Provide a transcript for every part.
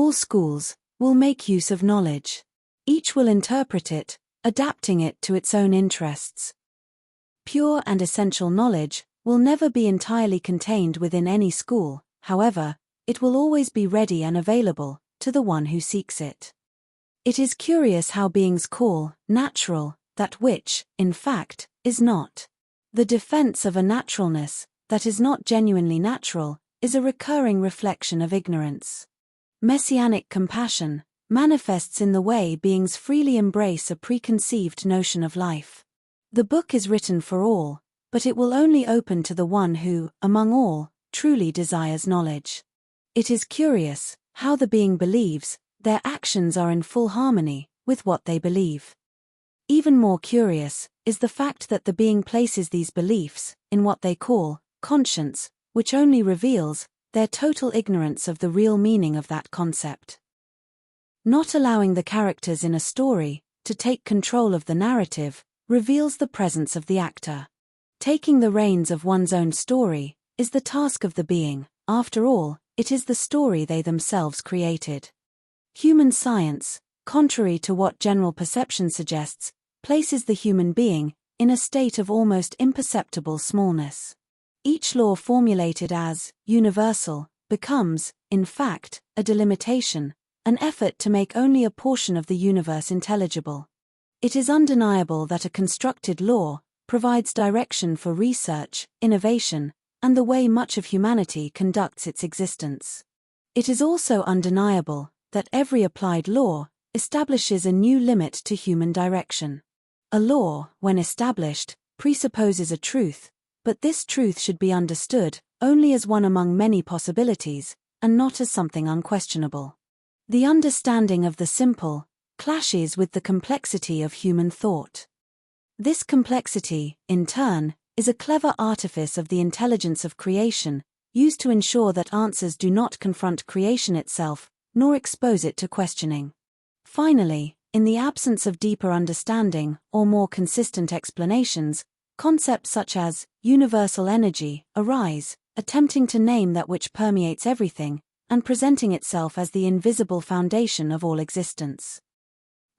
All schools will make use of knowledge. Each will interpret it, adapting it to its own interests. Pure and essential knowledge will never be entirely contained within any school, however, it will always be ready and available to the one who seeks it. It is curious how beings call natural that which, in fact, is not. The defense of a naturalness that is not genuinely natural is a recurring reflection of ignorance. Messianic compassion manifests in the way beings freely embrace a preconceived notion of life. The book is written for all, but it will only open to the one who, among all, truly desires knowledge. It is curious how the being believes, their actions are in full harmony with what they believe. Even more curious is the fact that the being places these beliefs in what they call conscience, which only reveals their total ignorance of the real meaning of that concept. Not allowing the characters in a story to take control of the narrative reveals the presence of the actor. Taking the reins of one's own story is the task of the being. After all, it is the story they themselves created. Human science, contrary to what general perception suggests, places the human being in a state of almost imperceptible smallness. Each law formulated as universal becomes, in fact, a delimitation, an effort to make only a portion of the universe intelligible. It is undeniable that a constructed law provides direction for research, innovation, and the way much of humanity conducts its existence. It is also undeniable that every applied law establishes a new limit to human direction. A law, when established, presupposes a truth, but this truth should be understood only as one among many possibilities, and not as something unquestionable. The understanding of the simple clashes with the complexity of human thought. This complexity, in turn, is a clever artifice of the intelligence of creation, used to ensure that answers do not confront creation itself, nor expose it to questioning. Finally, in the absence of deeper understanding or more consistent explanations, concepts such as universal energy arise, attempting to name that which permeates everything, and presenting itself as the invisible foundation of all existence.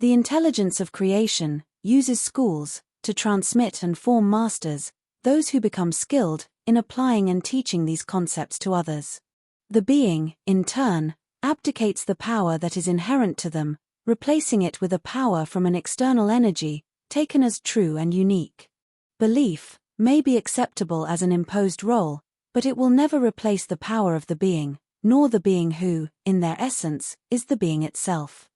The intelligence of creation uses schools to transmit and form masters, those who become skilled in applying and teaching these concepts to others. The being, in turn, abdicates the power that is inherent to them, replacing it with a power from an external energy, taken as true and unique. Belief may be acceptable as an imposed role, but it will never replace the power of the being, nor the being who, in their essence, is the being itself.